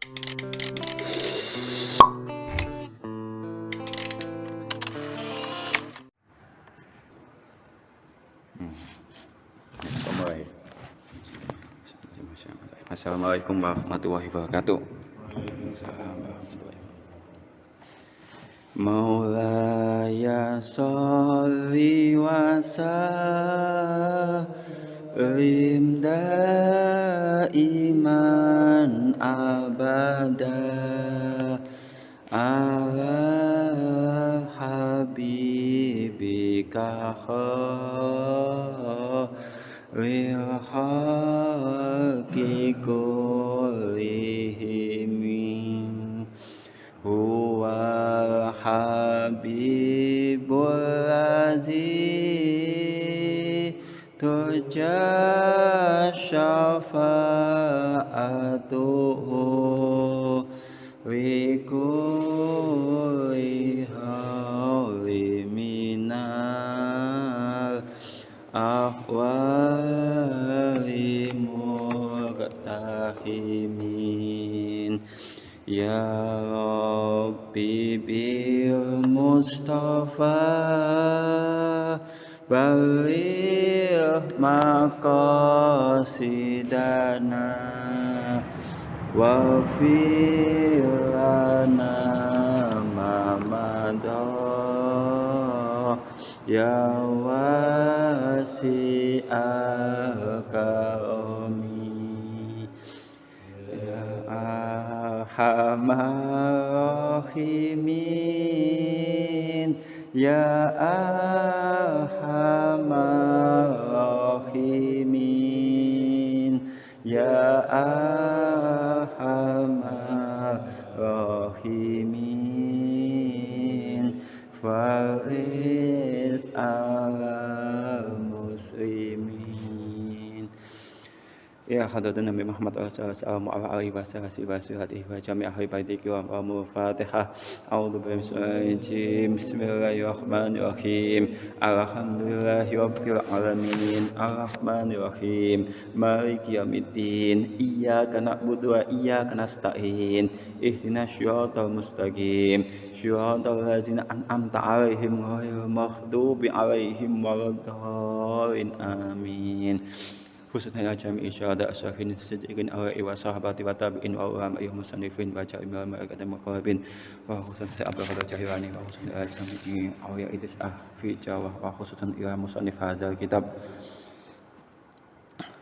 Assalamualaikum warahmatullahi wabarakatuh. Maulaya sholli wa sallim daiman abada ala habibika khairil khalqi kullihim huwal habibul ladzi turja syafa'atuhu li kulli hawli minal ahwali muqtahimin ya Rabbi bil Mustafa baligh maqasidana waghfir lana ma madha ya wasi'al karami ya arhamar rahimin ya arhamar rahimin ya arhamar rahimin farid ala muslimin ya hadratan Nabi Muhammad sallallahu alaihi wasallam wa jami' ahli baiti wa Fatihah. A'udzu billahi bismillahirrahmanirrahim. Alhamdulillahi rabbil alamin. Arrahmanir rahim. Maliki yaumiddin. Iyyaka na'budu wa iyyaka nasta'in. Ihdinas siratal mustaqim. Siratal ladzina an'amta 'alaihim ghairil maghdubi 'alaihim waladdallin. Amin. Khususnya jami'i syuhada asyahin sejegin awai wa sahabati wa tabi'in wa ulama musannifin wa jami'il malaikati muqarrabin wa khususnya Abdul Qadir Jahilani wa khususnya jami'i awai idisah fi Jawa wa khususnya ila musannif hadzal kitab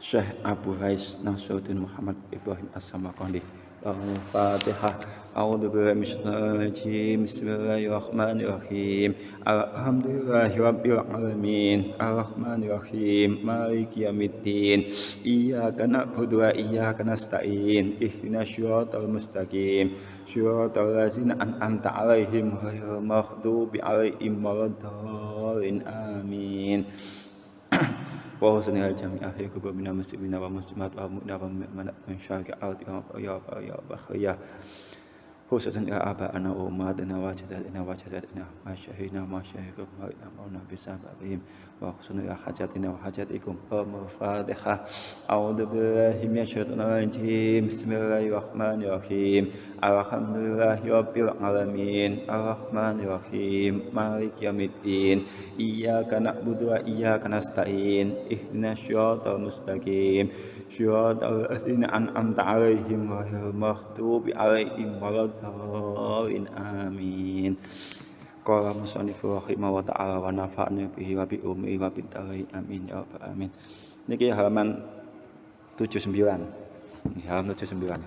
Syekh Abu Rais Nasruddin Muhammad Ibrahim As-Samarqandi. Al-Fatihah. A'udzu billahi minasyaitonir rajim. Bismillahirrahmanirrahim. Alhamdulillahi rabbil alamin. Arrahmanir rahim. Maliki yaumiddin. Iyyaka na'budu wa iyyaka nasta'in. Ihdinas siratal mustaqim. Siratal ladzina an'amta 'alaihim ghairil maghdubi alaihim waladdallin. Amin. Wa husnul jami' ahli kubur minal muslimina wa muslimat wa mu'minina wa mu'minat min syarri al-ardi wa ya bakhya khususan ya aba'ana wa ummatina wa jaddatina wa jaddatina wa syahina wa syahikum wa inna bisababihim wa husnul hajatina wa hajatikum al-fatihah. A'udzu billahi minasyaitonir rajim. Bismillahirrahmanirrahim. Alhamdulillahi rabbil alamin. Arrahmanir rahim. Maliki yaumiddin. Iyyaka na'budu wa iyyaka nasta'in. Ihdinas siratal mustaqim. Siratal ladzina an'amta 'alaihim ghairil maghdubi alaihim waladdallin. Amin. Qala musannifu rahimahu wa ta'ala wa nafa'na bihi wa bi ummi wa bid dari. Amin ya rabbal alamin. Niki halaman 79. Ini halaman 79.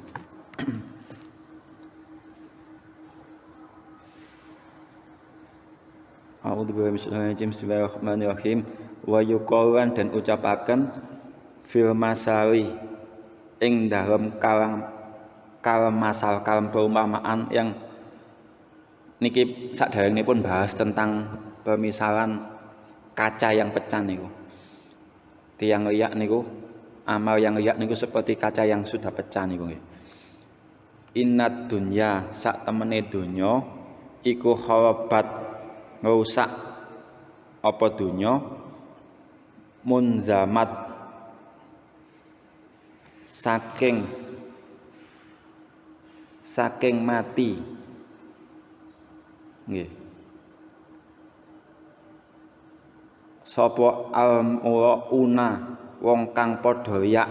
A'udzu billahi minasyaitonir rajim. Bismillahirrahmanirrahim. Wa yuqalan dan ucapaken fil masali ing dalem kalam masal kalam perumpamaan yang niki saderengipun bahas tentang pemisalan kaca yang pecah niku. Tiyang riyak niku amal yang riyak niku seperti kaca yang sudah pecah niku nggih. Innad dunya sak temene donya iku kharabat ngrusak apa donya munzamat saking saking mati. Nggih. Sapa al-murauna wong kang padha riya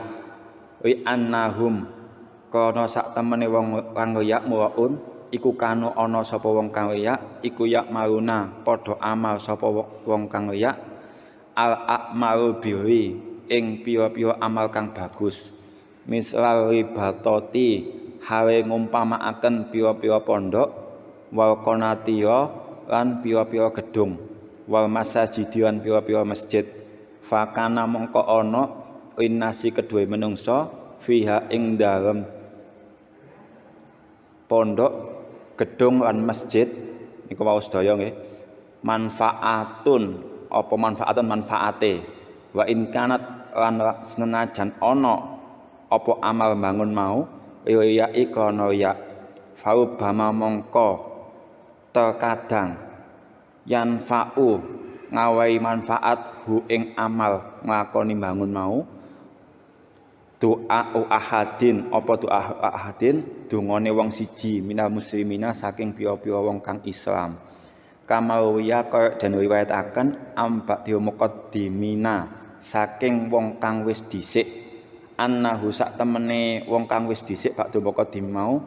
wi annahum kana sak temene wong kang riya muraun iku kanu ana sapa wong kang riya iku ya maruna padha amal sapa wong kang riya al-a'malu bihi ing pira-pira amal kang bagus misal ribatoti hawe ngumpamakaken pira-pira pondok wal qanatiya lan pira-pira gedung wal masajidian pira-pira masjid fakana mongko ana innasi kedue menungsa fiha ing dalem pondok gedung lan masjid niku wau sedaya nggih manfaatun apa manfaatun manfaate wa in kanat lan senajan ana apa amal bangun mau ya ikana ya fau bama mongko terkadang yanfa'u ngawahi manfaat hu ing amal nglakoni bangun mau doa ahadin apa doa ahadin dungane wong siji minal muslimina saking pira-pira wong kang Islam kamawiya kaya den riwayataken ambak dimuqaddimina saking wong kang wis dhisik annahu sak temene wong kang wis dhisik bakdo muqaddim mau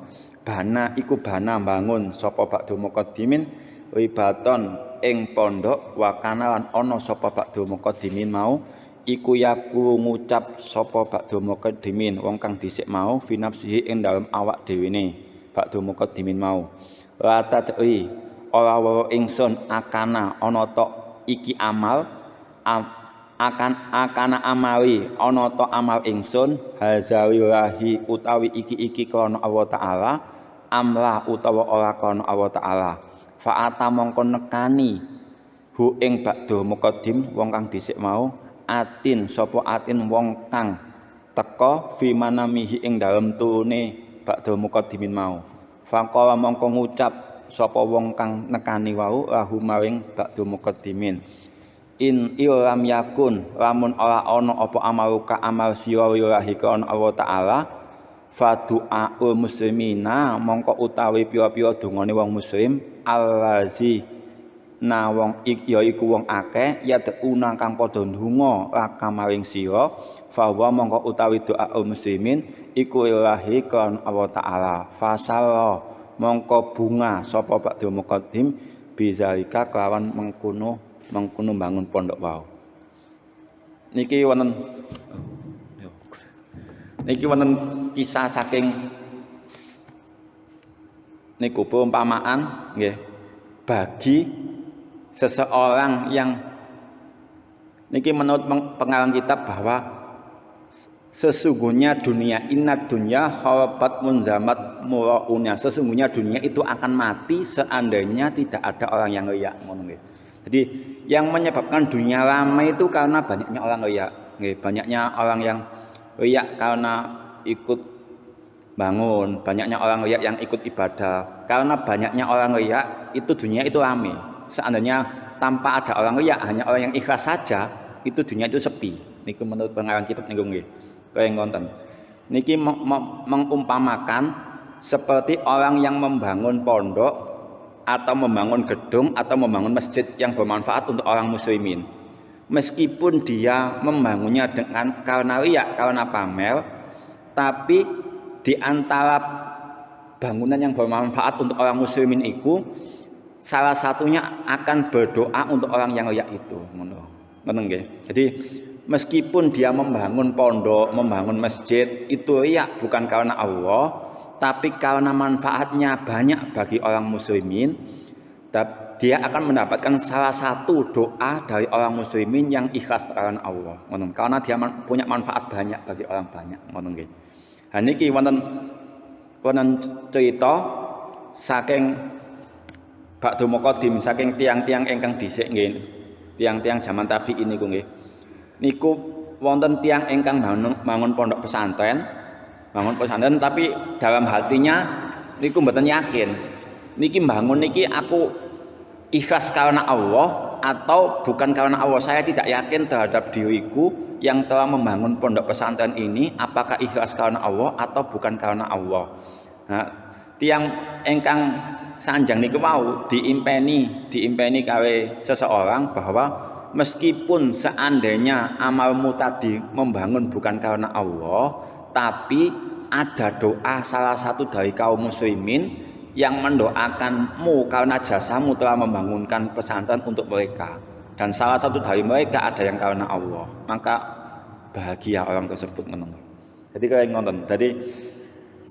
bana iku bana bangun sapa bakdo muqaddimin wibaton ing pondok wakana lan ana sapa bakdo muqaddimin mau iku yaku ngucap sapa bakdo muqaddimin wong kang dhisik mau fi nafsihi ing dalem awak dhewene bakdo muqaddimin mau la tadri ora weruh ingsun akana ana tok iki amal akana amali ana tok amal ingsun hazawillahi utawi iki krana Allah taala amla utawa ora krana Allah taala fa'ata mongko nekani hu ing bakdo muqaddim wong kang dhisik mau atin sapa atin wong kang teka fi manamihi ing dalem turune bakdo muqaddimin mau faqala mongko ngucap sapa wong kang nekani wau lahu maring bakdo muqaddimin in ilam yakun lamun ora ana apa amaluka amal sira lillahi kana Allah taala fadu'aul muslimina mongko utawi pira-pira dongane wong muslim allazi na wong ya iku wong akeh ya teuna kang padha ndonga laka maring sira fa wa mongko utawi doaul muslimin iku ilahi kan Allah taala fasala mongko bunga sapa bakdo muqaddim bizalika kelawan mengkono bangun pondok wau niki wonten kisah saking niku perumpamaan nggih bagi seseorang yang niki menurut pengarang kitab bahwa sesungguhnya dunia inna dunya kharabat munzamat muraunya sesungguhnya dunia itu akan mati seandainya tidak ada orang yang riya ngono nggih. Jadi yang menyebabkan dunia ramai itu karena banyaknya orang riya nggih, banyaknya orang yang riya karena ikut bangun, banyaknya orang riya yang ikut ibadah. Karena banyaknya orang riya itu dunia itu ramai. Seandainya tanpa ada orang riya, hanya orang yang ikhlas saja, itu dunia itu sepi. Niku menurut pengarang kitab niku nggih. Kaya ngoten. Niki mengumpamakan seperti orang yang membangun pondok atau membangun gedung atau membangun masjid yang bermanfaat untuk orang muslimin. Meskipun dia membangunnya dengan karena riya, karena pamer, tapi di antara bangunan yang bermanfaat untuk orang muslimin itu salah satunya akan berdoa untuk orang yang riya itu. Ngoten nggih. Jadi meskipun dia membangun pondok, membangun masjid itu riya bukan karena Allah, tapi karena manfaatnya banyak bagi orang muslimin, dia akan mendapatkan salah satu doa dari orang muslimin yang ikhlas karena Allah. Karena dia punya manfaat banyak bagi orang banyak. Nah niki wonten cerita saking bakdo muqaddim saking tiang-tiang ingkang dhisik nggih. Tiang-tiang zaman tabi'in niku nggih. Niku wonten tiang ingkang bangun pondok pesantren. Bangun pesantren tapi dalam hatinya niku mboten yakin niki bangun niki aku ikhlas karena Allah atau bukan karena Allah. Saya tidak yakin terhadap diriku yang telah membangun pondok pesantren ini apakah ikhlas karena Allah atau bukan karena Allah. Nah, tiang engkang sanjang niku wau diimpeni kawe seseorang bahwa meskipun seandainya amalmu tadi membangun bukan karena Allah, tapi ada doa salah satu dari kaum muslimin yang mendoakanmu karena jasamu telah membangunkan pesantren untuk mereka, dan salah satu dari mereka ada yang karena Allah, maka bahagia orang tersebut menang. Jadi kalian nonton, jadi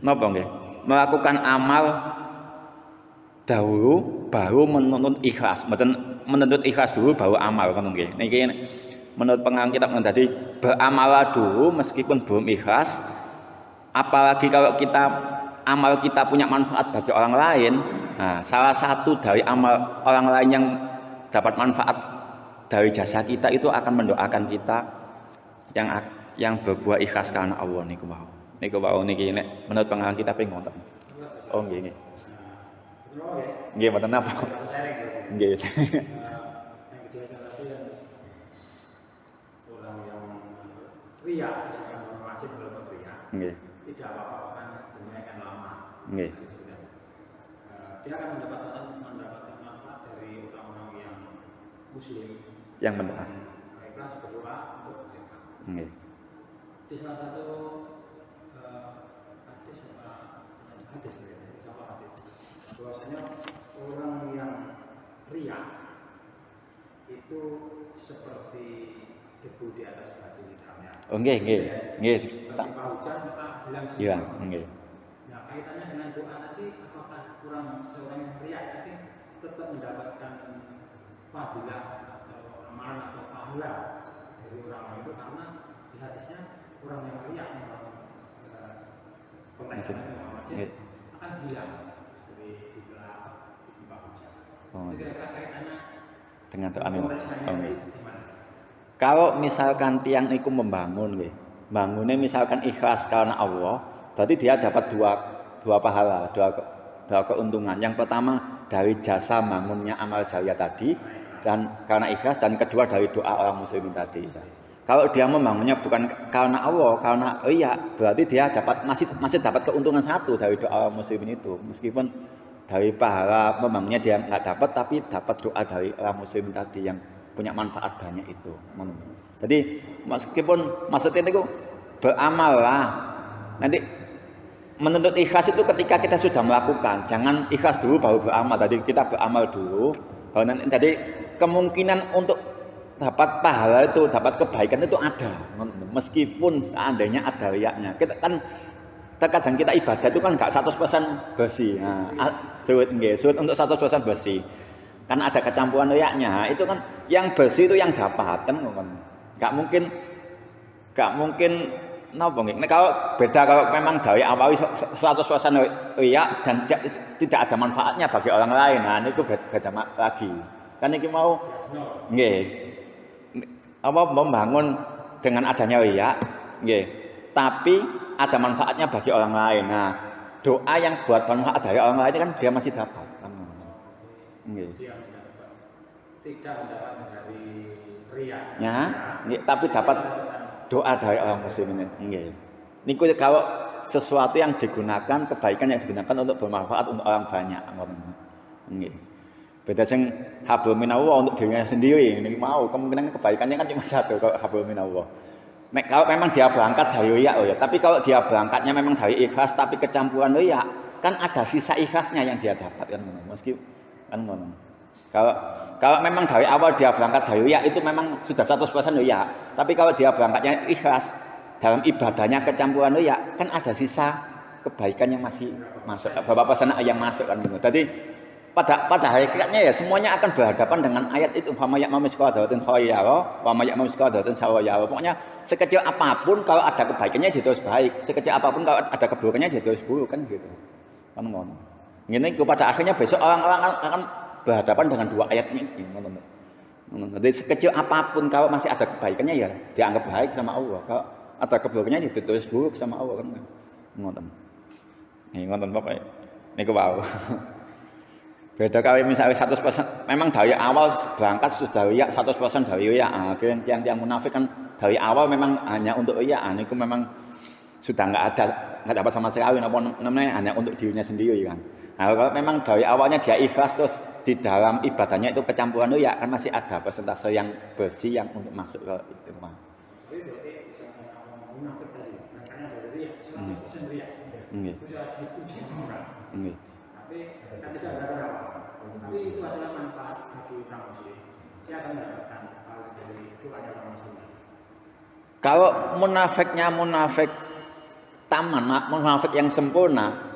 napa nggih? Melakukan amal dahulu baru menuntut ikhlas. Mboten menuntut ikhlas dulu baru amal ngoten nggih. Niki menurut pengarang kitab tadi, beramal dulu meskipun belum ikhlas, apalagi kalau amal kita punya manfaat bagi orang lain. Nah, salah satu dari amal orang lain yang dapat manfaat dari jasa kita itu akan mendoakan kita yang berbuah ikhlas karena Allah niku wau. Niku wau niki nek menurut pengarang kitab ngoten. Oh nggih nggih. Nggih mboten napa. Nggih. Orang yang ria, misalkan orang wajib berbuat ria, tidak apa-apa kan dunia akan lama. Nggih. Dia akan mendapatkan manfaat dari orang-orang yang muslim Yang mendoa. Ikhlas berdoa untuk mereka. Nggih. Di salah satu hadis bahwasanya orang yang ria itu seperti debu di atas batu hitamnya. Oh nggih. Tanpa hujan maka hilang semua. Iya, nggih. Nah, kaitannya dengan doa tadi, apakah seorang yang ria tadi tetap mendapatkan fadilah atau amalan atau pahala dari orang itu, karena di hadisnya orang yang ria konteksnya akan hilang seperti ditimpa hujan. Itu kira-kira kaitannya dengan doa niku. Gimana? Kalau misalkan tiang itu membangun nggih, bangunnya misalkan ikhlas karena Allah, berarti dia dapat dua pahala, dua keuntungan. Yang pertama dari jasa bangunnya amal jariah tadi, dan karena ikhlas, dan kedua dari doa orang muslimin tadi. Kalau dia membangunnya bukan karena Allah, karena berarti dia masih dapat keuntungan satu dari doa orang muslimin itu, meskipun dari pahala membangunnya dia nggak dapat, tapi dapat doa dari orang muslimin tadi yang punya manfaat banyak itu. Jadi meskipun maksudnya itu beramal lah, nanti menuntut ikhlas itu ketika kita sudah melakukan, jangan ikhlas dulu baru beramal. Tadi kita beramal dulu, baru nanti tadi kemungkinan untuk dapat pahala itu, dapat kebaikan itu ada, meskipun seandainya ada riyaknya. Kita kan terkadang kita ibadah itu kan nggak 100% bersih. Nah, sulit untuk 100% bersih. Kan ada kecampuran riyaknya. Itu kan yang bersih itu yang dapat kan, nggak mungkin napa nggih. Nah, kalau beda kalau memang dari awal 100% riyak dan tidak ada manfaatnya bagi orang lain. Nah, itu beda lagi. Kan iki mau nggih. Membangun dengan adanya riya, tapi ada manfaatnya bagi orang lain. Nah, doa yang buat manfaat dari orang lain kan dia masih dapat. Tidak mendapat dari riya. Ya, tapi dapat doa dari orang muslim ini. Niku kalau sesuatu yang digunakan, kebaikan yang digunakan untuk bermanfaat untuk orang banyak. Beda sing hablum minallah untuk dirinya sendiri, ini mau kemungkinan kebaikannya kan cuma satu kalau hablum minallah. Kalau memang dia berangkat dari riya, tapi kalau dia berangkatnya memang dari ikhlas tapi kecampuran riya, kan ada sisa ikhlasnya yang dia dapat kan, meski kan ngono. Kalau memang dari awal dia berangkat dari riya itu memang sudah 100% riya, tapi kalau dia berangkatnya ikhlas dalam ibadahnya kecampuran riya, kan ada sisa kebaikan yang masih masuk, beberapa sana yang masuk kan. Jadi pada hakikatnya ya semuanya akan berhadapan dengan ayat itu, fama ya'mal mithqala dzarratin khairan yara wa ma ya'mal mithqala dzarratin syarran yara. Pokoknya sekecil apapun kalau ada kebaikannya dia terus baik, sekecil apapun kalau ada keburukannya dia terus buruk kan gitu. Kan ngono. Ngene pada akhirnya besok orang-orang akan berhadapan dengan dua ayat ini. Jadi sekecil apapun kalau masih ada kebaikannya ya dianggap baik sama Allah. Kalau ada keburukannya dia terus buruk sama Allah kan. Ngoten. Nih ngoten Bapak. Niku wae. Beda kalau misalnya 100% memang dari awal berangkat sudah riya 100% dari riya. Tiang-tiang munafik kan dari awal memang hanya untuk riya. Itu memang sudah nggak ada nggak dapat sama sekali namanya hanya untuk dirinya sendiri kan. Nah, kalau memang dari awalnya dia ikhlas terus di dalam ibadahnya itu kecampuran itu ya kan masih ada persentase yang bersih yang untuk masuk ke itu mah. Tapi berarti misalnya munafik tadi, makanya dari riya 100% riya. Nggih. Itu sudah dipuji orang. Nggih. Tapi kan tidak ada apa. Tapi itu adalah manfaat bagi orang muslim. Dia akan mendapatkan pahala dari doanya orang muslim. Kalau munafiknya munafik taman, munafik yang sempurna,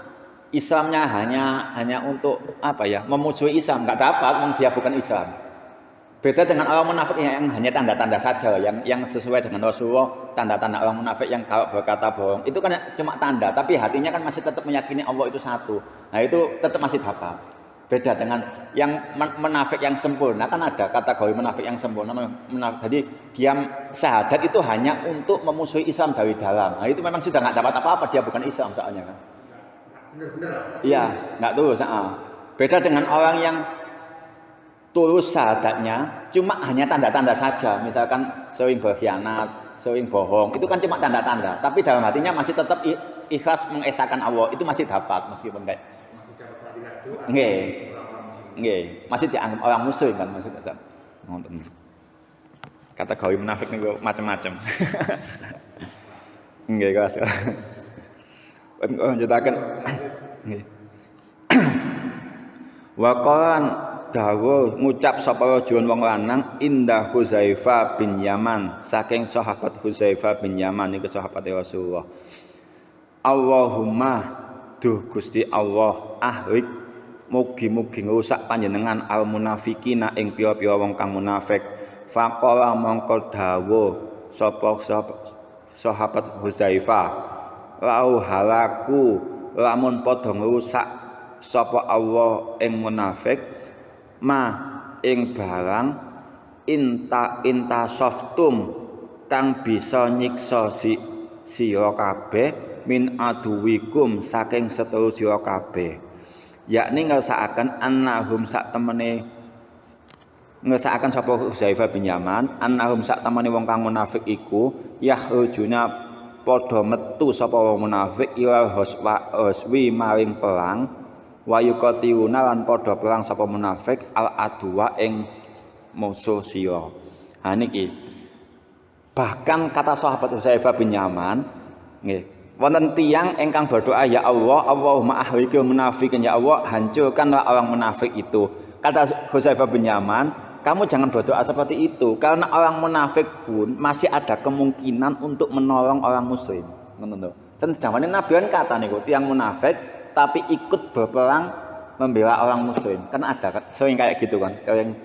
Islamnya hanya untuk apa ya? Memusuhi Islam, nggak dapat, dia bukan Islam. Beda dengan orang munafik yang hanya tanda-tanda saja, yang sesuai dengan Rasulullah, tanda-tanda orang munafik yang kalau berkata bohong, itu kan cuma tanda, tapi hatinya kan masih tetap meyakini Allah itu satu. Nah itu tetap masih dapat. Beda dengan yang munafik yang sempurna, kan ada kategori munafik yang sempurna. Jadi dia syahadat itu hanya untuk memusuhi Islam dari dalam. Nah itu memang sudah nggak dapat apa-apa, dia bukan Islam soalnya kan. Benar-benar. Iya, nggak tulus. Beda dengan orang yang tulus syahadatnya, cuma hanya tanda-tanda saja. Misalkan sering berkhianat, sering bohong, itu kan cuma tanda-tanda. Tapi dalam hatinya masih tetap ikhlas mengesahkan Allah, itu masih dapat meskipun kayak. Nggih, masih dianggap orang muslim kan masih tetap. Ngoten. Kategori munafik niku macam-macam. Nggih, Mas. Lanjutaken. Nggih. Wa qalan dawuh ngucap sapa rajulun wong lanang indah Hudzaifah bin Yaman saking sahabat Hudzaifah bin Yaman niku sahabat Rasulullah. Allahumma duh Gusti Allah ahlik mugi-mugi ngrusak panjenengan al munafikina ing pira-pira wong kang munafik. Faqala mongko dawuh sapa sahabat Hudzaifah lau halaku lamun padha ngrusak sapa Allah ing munafik ma ing barang inta softum kang bisa nyiksa sira kabeh min aduwikum saking sedulur sira kabeh yakni ngersakaken annahum sak temene ngersakaken sapa Hudzaifah bin Yaman annahum sak temene wong kang munafik iku yahrujuna padha metu sapa wong munafik ila hoswi maring perang wayuqatiuna lan padha perang sapa munafik al adwa ing musuh sira. Ha niki bahkan kata sahabat Hudzaifah bin Yaman nggih wonten tiyang ingkang berdoa ya Allah Allahumma ahlikil munafikin ya Allah hancurkanlah orang munafik itu. Kata Hudzaifah bin Yaman kamu jangan berdoa seperti itu karena orang munafik pun masih ada kemungkinan untuk menolong orang muslim. Ngono. Dan zamane Nabi kan kata niku tiyang munafik tapi ikut berperang membela orang muslim. Kan ada kan sering kayak gitu kan. Kayak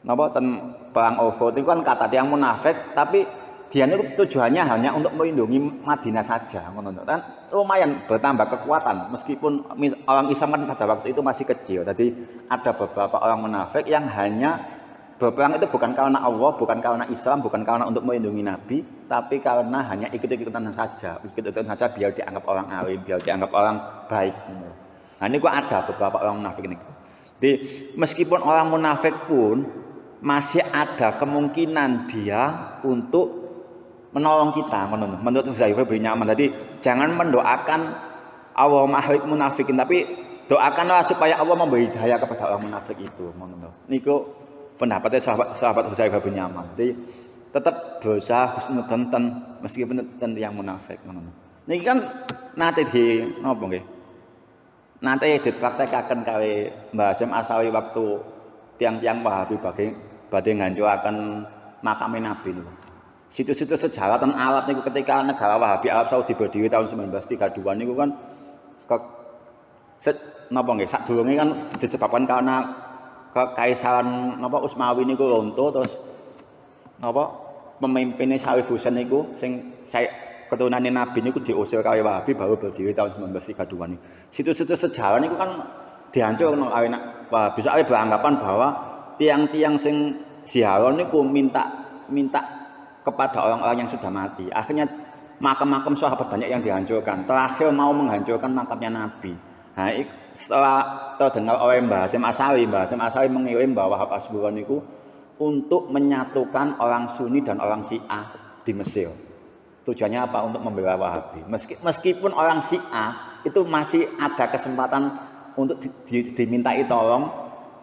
napa ten perang Uhud itu kan kata tiyang munafik tapi dia itu tujuannya hanya untuk melindungi Madinah saja. Ngono kan lumayan bertambah kekuatan meskipun orang Islam kan pada waktu itu masih kecil. Jadi ada beberapa orang munafik yang hanya berperang itu bukan karena Allah, bukan karena Islam, bukan karena untuk melindungi Nabi, tapi karena hanya ikut-ikutan saja. Ikut-ikutan saja biar dianggap orang alim, biar dianggap orang baik. Nah ini kok ada beberapa orang munafik ini. Jadi meskipun orang munafik pun masih ada kemungkinan dia untuk menolong kita menurut Hudzaifah bin Yaman. Jadi jangan mendoakan Allahumma ahlik munafikin tapi doakanlah supaya Allah memberi hidayah kepada orang munafik itu. Niku pendapatnya sahabat Hudzaifah bin Yaman. Jadi tetap berusaha husnudzon meskipun yang munafik. Niki kan nate di napa nggih? Nate dipraktekaken kali Mbah Hasyim Asy'ari waktu tiang-tiang Wahabi badhe ngancuraken makam Nabi niku. Situs-situs sejarah dan Arab niku ketika negara Wahabi Arab Saudi berdiri tahun 1932 niku kan napa nggih sadurunge kan disebabkan karena kekaisaran napa Utsmawi niku runtuh terus napa pemimpinnya Syarif Husain niku sing keturunane Nabi niku diusir kali Wahabi baru berdiri tahun 1932 niku. Situs-situs sejarah niku kan dihancurkan oleh Wahabi soalnya beranggapan bahwa tiang-tiang sing ziarah niku minta kepada orang-orang yang sudah mati. Akhirnya makam-makam sahabat banyak yang dihancurkan. Terakhir mau menghancurkan makamnya Nabi. Nah, setelah terdengar oleh Mbah Hasyim Asy'ari mengirim bahwa Wahab Asburon itu untuk menyatukan orang Sunni dan orang Syiah di Mesir. Tujuannya apa? Untuk membela Wahabi. Meskipun orang Syiah itu masih ada kesempatan untuk dimintai tolong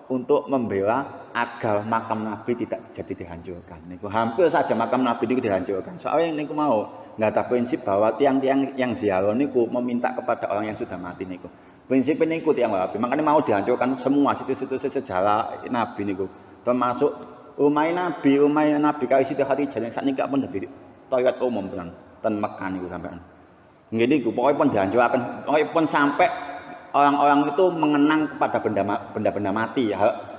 untuk membela agar makam Nabi tidak jadi dihancurkan. Niku hampir saja makam Nabi itu dihancurkan. Soalnya niku mau nggak ada prinsip bahwa tiang-tiang yang ziarah niku meminta kepada orang yang sudah mati niku. Prinsip niku tiang Wahabi. Makanya mau dihancurkan semua situs-situs sejarah Nabi niku. Termasuk rumah Nabi kali Siti Khadijah yang saat ini pun jadi toilet umum tenan ten Mekah niku sampean. Ngene niku pokoknya pun dihancurkan, pokoknya pun sampai orang-orang itu mengenang kepada benda-benda mati.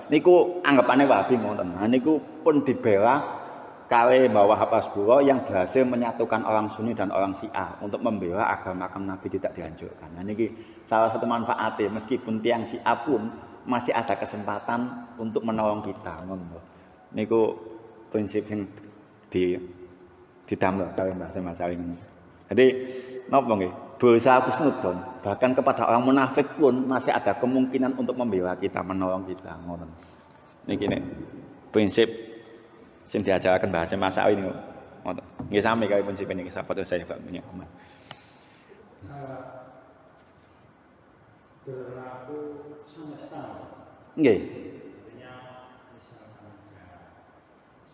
Niku anggapannya Wahabi ngoten. Nah niku pun dibela kali Mbah Wahab Asburo yang berhasil menyatukan orang Sunni dan orang Syiah untuk membela agar makam Nabi tidak dihancurkan. Nah niki salah satu manfaatnya meskipun tiang Syiah pun masih ada kesempatan untuk menolong kita. Niku prinsip yang ditambah kali Mbah Salim ini. Jadi napa nggih? Berusaha husnudzon, bahkan kepada orang munafik pun masih ada kemungkinan untuk membela kita, menolong kita. Ngoten. Niki nek prinsip sing diajaraken bahasa masa ini ngoten. Nggih sami kali prinsip niki sahabat saya Pak punya Muhammad. Berlaku semesta. Nggih. Artinya misalkan ada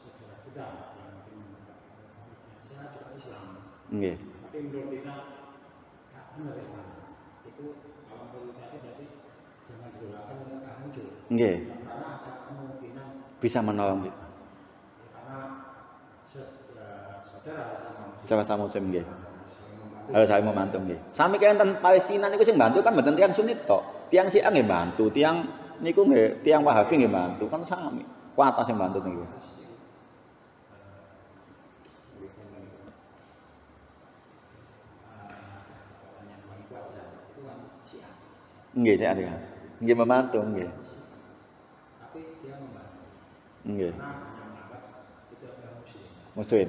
saudara kita yang saya juga Islam. Nggih. Tapi menurut kita tak benar Islam. Itu kalau menurut kita berarti jangan didoakan mereka hancur. Nggih. Karena ada kemungkinan Bisa menolong kita. karena saudara Sama-sama muslim nggih. Harus saling membantu nggih. Sami kenten Palestina niku sing bantu kan mboten tiyang Sunni tok. Tiyang Syiah nggih bantu, tiyang niku nggih, tiyang Wahabi nggih bantu. Kan sami. Kuat sing bantu niku. Nggih, Cak Arya. Nggih membantu nggih. tapi dia membantu. Nggih. Karena yang menganggap itu adalah Muslim.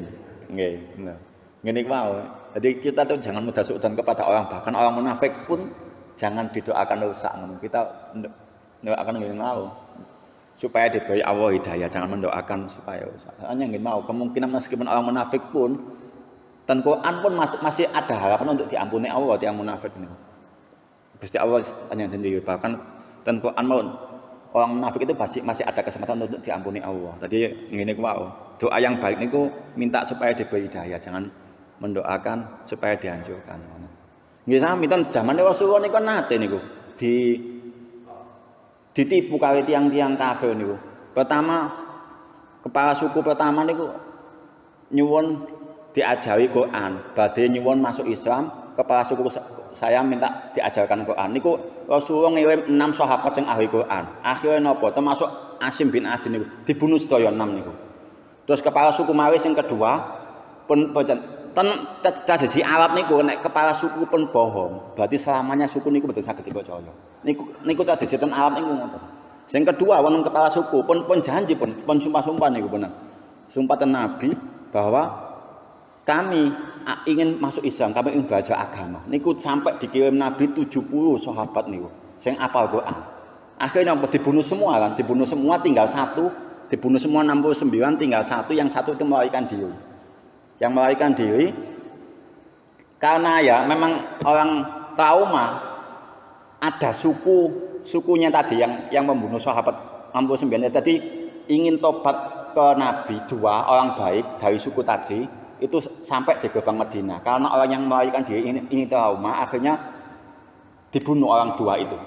Nggih, bener. Ngene iki mau. Jadi kita tuh jangan mudah suudzon kepada orang, bahkan orang munafik pun jangan didoakan rusak ngono. Kita doakan ngene mau supaya diberi Allah hidayah, jangan mendoakan supaya rusak. Hanya ngene mau, kemungkinan meskipun orang munafik pun dan Quran pun masih ada harapan untuk diampuni Allah tiang munafik ini. Gusti Allah hanya sendiri, bahkan dan Quran mau orang munafik itu masih ada kesempatan untuk diampuni Allah. Jadi ngene ku mau, doa yang baik niku minta supaya diberi hidayah, jangan mendoakan supaya dihancurkan. Nggih sami ten zamane Rasulullah niku nate niku ditipu kali tiang-tiang kafir niku. Pertama kepala suku pertama niku nyuwun diajari Quran, badhe nyuwun masuk Islam, kepala suku saya minta diajarkan Quran. Niku Rasulullah ngirim 6 sahabat sing ahli Quran. Akhirnya napa? Termasuk Asim bin Adi niku dibunuh sedaya 6 niku. Terus kepala suku Maris yang kedua pun tradisi Arab niku nek kepala suku pun bohong, berarti selamanya suku niku betul saged dipercaya. Niku tradisi ten Arab niku ngoten. Sing kedua wonten kepala suku pun janji pun sumpah-sumpah niku bener. Sumpah ten Nabi bahwa kami ingin masuk Islam, kami ingin belajar agama. Niku sampai dikirim Nabi 70 sahabat niku sing apal Quran. Akhirnya dibunuh semua kan, dibunuh semua tinggal satu, dibunuh semua 69 tinggal satu, yang satu itu melarikan diri. Yang melarikan diri karena ya memang orang trauma, ada sukunya tadi yang membunuh sahabat 69 tadi ingin tobat ke Nabi, 2 orang baik dari suku tadi itu sampai di gerbang Madinah. Karena orang yang melarikan diri ini trauma, akhirnya dibunuh orang 2 itu.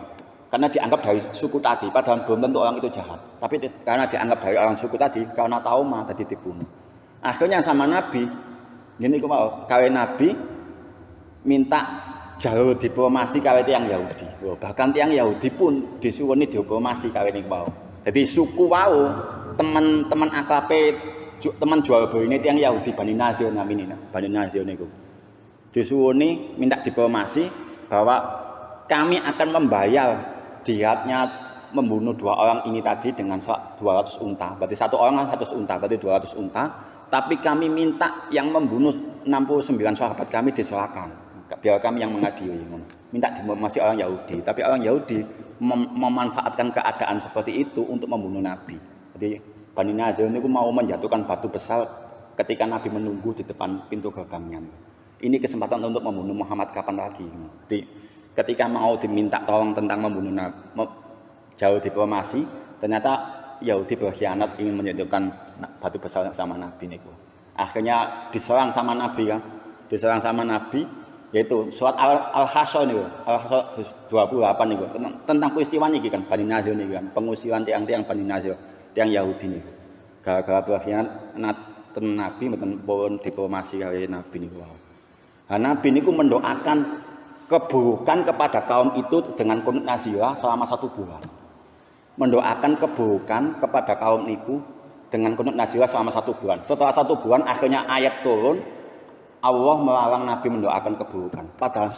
Karena dianggap dari suku tadi, padahal belum tentu orang itu jahat. Tapi karena dianggap dari orang suku tadi, karena trauma tadi dibunuh. Akhirnya sama Nabi, gini kok kawin Nabi minta jalur diplomasi kawin tiang Yahudi. Bahkan tiang Yahudi pun disuwuni diplomasi kawin niku. Jadi suku wau teman-teman AKP teman jual beli ini tiang Yahudi Bani Nazir namanya, Bani Nazir niku. Disuwuni minta diplomasi bahwa kami akan membayar diatnya membunuh 2 orang ini tadi dengan 200 unta. Berarti 1 orang 100 unta, berarti 200 unta. Tapi kami minta yang membunuh 69 sahabat kami diserahkan. Biar kami yang mengadili. Minta diplomasi orang Yahudi. Tapi orang Yahudi memanfaatkan keadaan seperti itu untuk membunuh Nabi. Jadi Bani Nazir ini mau menjatuhkan batu besar ketika Nabi menunggu di depan pintu gerbangnya. Ini kesempatan untuk membunuh Muhammad kapan lagi. Jadi ketika mau diminta tolong tentang membunuh jauh diplomasi, ternyata Yahudi berkhianat ingin menjatuhkan batu besar sama Nabi niku. Akhirnya diserang sama Nabi kan. Diserang sama Nabi yaitu surat Al-Hasyr niku. Al-Hasyr 28 niku tentang peristiwa niki kan Bani Nazir niku kan, pengusiran tiang-tiang Bani Nazir, tiang Yahudi niku. Gara-gara berkhianat Nabi mboten pun diplomasi kali Nabi niku. Nah, Nabi niku mendoakan keburukan kepada kaum itu dengan kunut nazirah selama 1 bulan. Mendoakan keburukan kepada kaum itu dengan kunut nazirah selama 1 bulan. Setelah 1 bulan akhirnya ayat turun, Allah melarang Nabi mendoakan keburukan. Padahal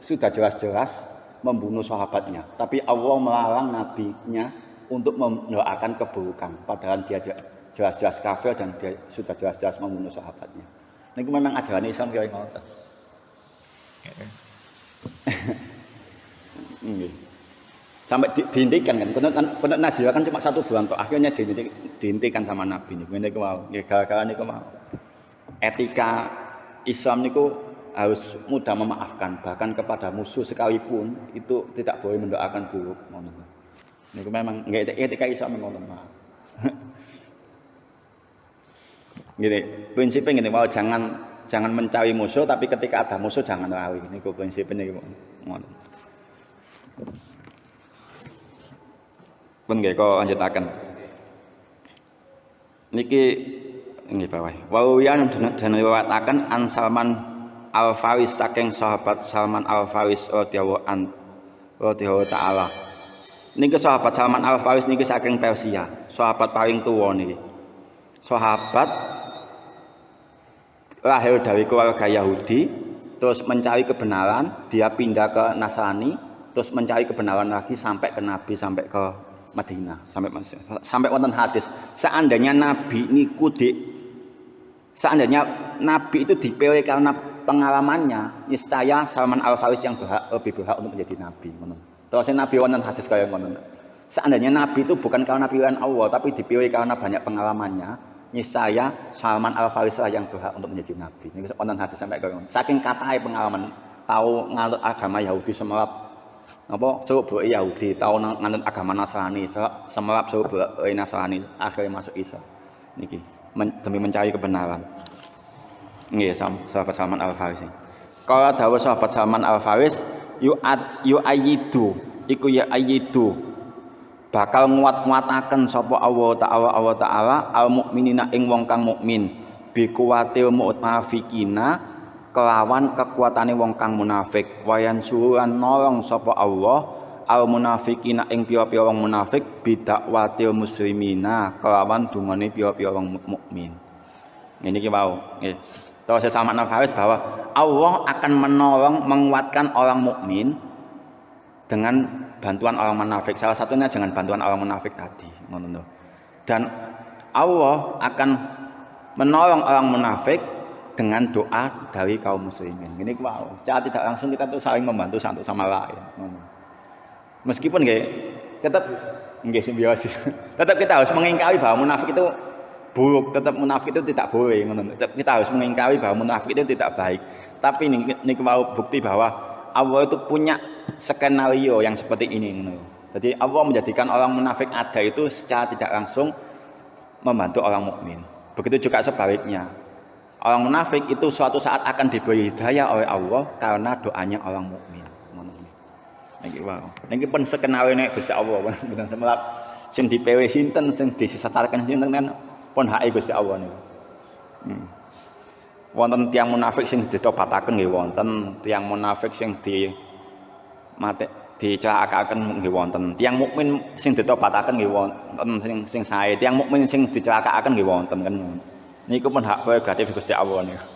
sudah jelas-jelas membunuh sahabatnya. Tapi Allah melarang Nabinya untuk mendoakan keburukan. Padahal dia jelas-jelas kafir dan dia sudah jelas-jelas membunuh sahabatnya. Ini memang ajaran Islam kaya ngoten. Sampai dihentikan kan, kunut nazirah kan cuma 1 bulan toh. Akhirnya dihentikan sama Nabi niku. Niku mau, nggih gara-gara niku mau. Etika Islam niku harus mudah memaafkan, bahkan kepada musuh sekalipun itu tidak boleh mendoakan buruk. Niku memang nggih etika Islam ngono mah. Gini, prinsipnya gini, jangan mencari musuh, tapi ketika ada musuh jangan lari. Niku prinsipnya niku. Ngono. Pun nggih kok lanjutaken. Niki nggih bawah. Wawiyan dan riwayataken an Salman Al-Faris saking sahabat Salman Al-Faris radhiyallahu taala. Niki sahabat Salman Al-Faris niki saking Persia, sahabat paling tuwa niki. Sahabat lahir dari keluarga Yahudi, terus mencari kebenaran, dia pindah ke Nasrani, terus mencari kebenaran lagi sampai ke Nabi, sampai ke Madinah, sampai wonten hadis. Seandainya Nabi itu dipilih karena pengalamannya, niscaya Salman Al-Faris yang lebih berhak untuk menjadi Nabi. Terus Nabi wonten hadis kaya ngono. Seandainya Nabi itu bukan karena pilihan Allah, tapi dipilih karena banyak pengalamannya, niscaya Salman Al-Faris lah yang berhak untuk menjadi Nabi. Ini wonten hadis sampai kaya ngono. Saking katahe pengalaman, tahu nganut agama Yahudi semerap suruh Yahudi, tahu nganut agama Nasrani, semerap suruh Nasrani, akhirnya masuk Isa. Niki demi mencari kebenaran. Nggih, sahabat Salman Al-Faris. Kalau dawuh sahabat Salman Al-Faris, yu'ayyidu bakal nguat-nguataken sapa Allah Ta'ala al-mukminina ing wong kang mukmin bi kuwatil mu'tafikina kelawan kekuatane wong kang munafik wayan suruhan nolong sapa Allah al munafikina ing pira-pira wong munafik bidakwatil muslimina kelawan dungane pira-pira wong mukmin. Ini ki wau nggih. Terus sama Al-Faris bahwa Allah akan menolong menguatkan orang mukmin dengan bantuan orang munafik. Salah satunya dengan bantuan orang munafik tadi, ngono. Dan Allah akan menolong orang munafik dengan doa dari kaum muslimin. Ini wow, secara tidak langsung kita tuh saling membantu satu sama lain. Meskipun tetap simbiosis. Tetap kita harus mengingkari bahwa munafik itu buruk, tetap munafik itu tidak boleh. Tetap kita harus mengingkari bahwa munafik itu tidak baik. Tapi ini wow, bukti bahwa Allah itu punya skenario yang seperti ini. Jadi Allah menjadikan orang munafik ada itu secara tidak langsung membantu orang mukmin. Begitu juga sebaliknya. Orang munafik itu suatu saat akan diberi hidayah oleh Allah karena doanya orang mukmin. Niki wow. Niki pun skenario nek Gusti Allah bener semelap sing dipilih sinten sing disesatkan sinten kan pun hak Gusti Allah niku. Wonten tiyang munafik sing ditobataken nggih wonten, tiyang munafik sing dicelakaken nggih wonten. Tiyang mukmin sing ditobataken nggih wonten sing sae. Tiyang mukmin sing dicelakaken nggih wonten kan. Niku pun hak prerogatif Gusti Allah niku.